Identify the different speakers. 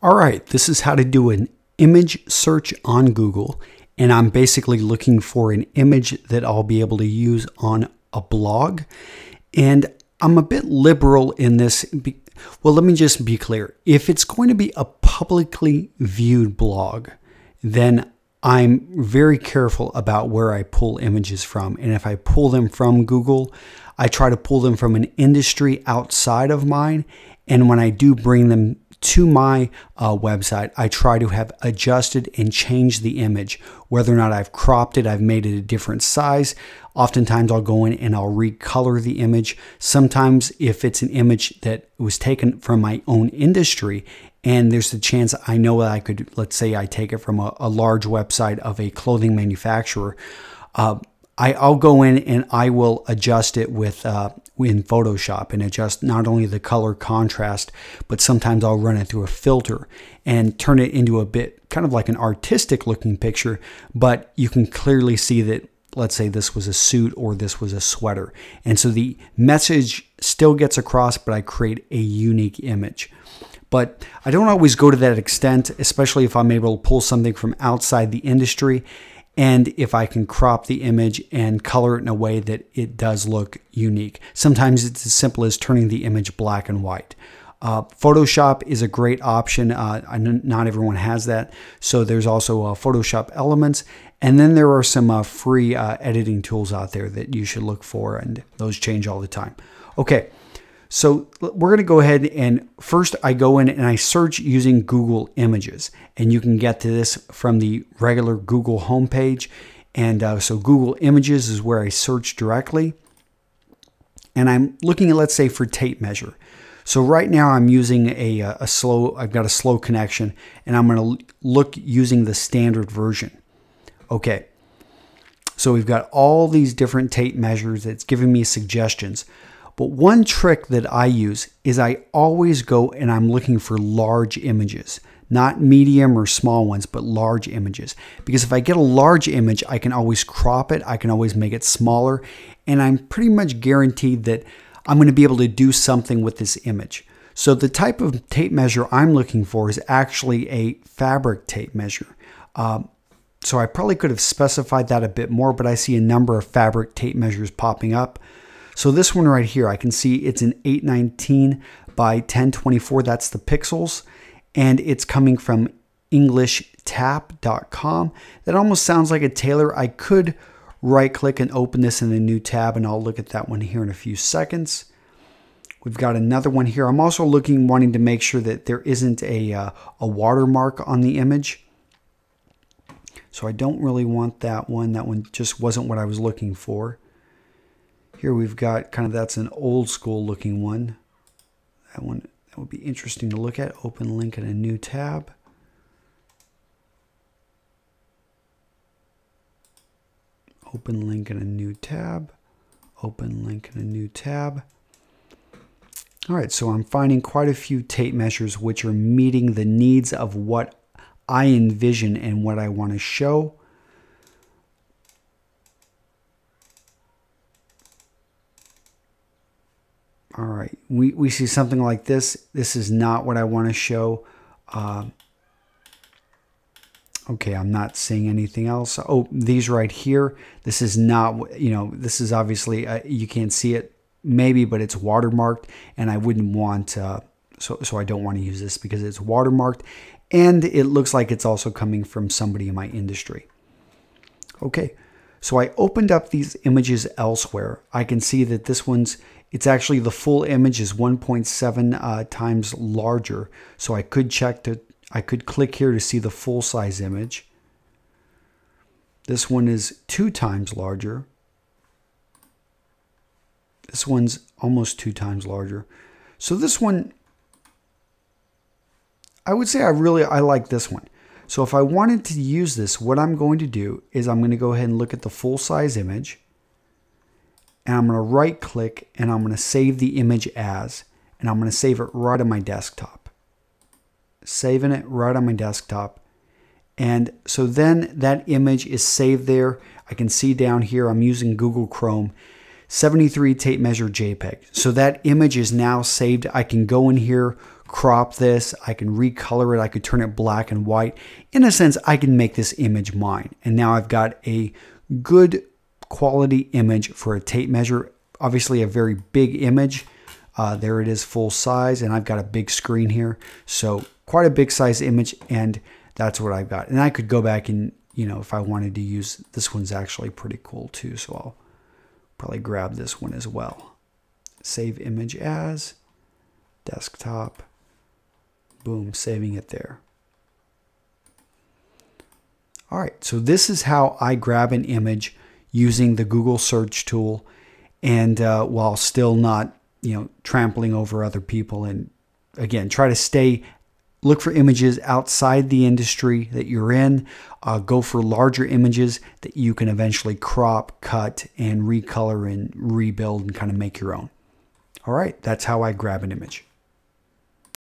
Speaker 1: All right, this is how to do an image search on Google, and I'm basically looking for an image that I'll be able to use on a blog. And I'm a bit liberal in this. Well, let me just be clear. If it's going to be a publicly viewed blog, then I'm very careful about where I pull images from. And if I pull them from Google, I try to pull them from an industry outside of mine. And when I do bring them to my website, I try to have adjusted and changed the image. Whether or not I've cropped it, I've made it a different size. Oftentimes I'll go in and I'll recolor the image. Sometimes if it's an image that was taken from my own industry and there's a chance I know that I could, let's say I take it from a large website of a clothing manufacturer, I'll go in and I will adjust it with in Photoshop and adjust not only the color contrast, but sometimes I'll run it through a filter and turn it into a bit kind of like an artistic looking picture, but you can clearly see that, let's say this was a suit or this was a sweater. And so the message still gets across, but I create a unique image. But I don't always go to that extent, especially if I'm able to pull something from outside the industry. And if I can crop the image and color it in a way that it does look unique. Sometimes it's as simple as turning the image black and white. Photoshop is a great option. Not everyone has that. So there's also Photoshop Elements. And then there are some free editing tools out there that you should look for, and those change all the time. Okay. So we're going to go ahead and first I go in and I search using Google Images, and you can get to this from the regular Google homepage. And so Google Images is where I search directly, and I'm looking at, let's say, for tape measure. So right now I'm using I've got a slow connection, and I'm going to look using the standard version. Okay. So we've got all these different tape measures. It's giving me suggestions. But one trick that I use is I always go and I'm looking for large images, not medium or small ones, but large images. Because if I get a large image, I can always crop it. I can always make it smaller. And I'm pretty much guaranteed that I'm going to be able to do something with this image. So the type of tape measure I'm looking for is actually a fabric tape measure. So I probably could have specified that a bit more, but I see a number of fabric tape measures popping up. So this one right here, I can see it's an 819 by 1024. That's the pixels. And it's coming from EnglishTap.com. That almost sounds like a tailor. I could right click and open this in a new tab, and I'll look at that one here in a few seconds. We've got another one here. I'm also wanting to make sure that there isn't a watermark on the image. So I don't really want that one. That one just wasn't what I was looking for. Here we've got that's an old school looking one. That would be interesting to look at. Open link in a new tab. Open link in a new tab. Open link in a new tab. All right, so I'm finding quite a few tape measures which are meeting the needs of what I envision and what I want to show. All right, we see something like this. This is not what I want to show. Okay, I'm not seeing anything else. Oh, these right here. This is not, this is obviously, you can't see it maybe, but it's watermarked, and I wouldn't want, so I don't want to use this because it's watermarked, and it looks like it's also coming from somebody in my industry. Okay, so I opened up these images elsewhere. I can see that this one's, it's actually the full image is 1.7 times larger. So I could I could click here to see the full size image. This one is 2 times larger. This one's almost 2 times larger. So this one, I would say I like this one. So if I wanted to use this, what I'm going to do is I'm going to go ahead and look at the full size image. And I'm going to right click and I'm going to save the image as, and I'm going to save it right on my desktop. Saving it right on my desktop. And so then that image is saved there. I can see down here, I'm using Google Chrome, 73 tape measure JPEG. So that image is now saved. I can go in here, crop this, I can recolor it, I could turn it black and white. In a sense, I can make this image mine. And now I've got a good quality image for a tape measure. Obviously a very big image. There it is full size, and I've got a big screen here. So quite a big size image, and that's what I've got. And I could go back and, you know, if I wanted to use, this one's actually pretty cool too. So I'll probably grab this one as well. Save image as, desktop, boom, saving it there. All right, so this is how I grab an image using the Google search tool, and while still not, you know, trampling over other people. And again, try to look for images outside the industry that you're in. Go for larger images that you can eventually crop, cut, and recolor and rebuild and kind of make your own. All right, that's how I grab an image.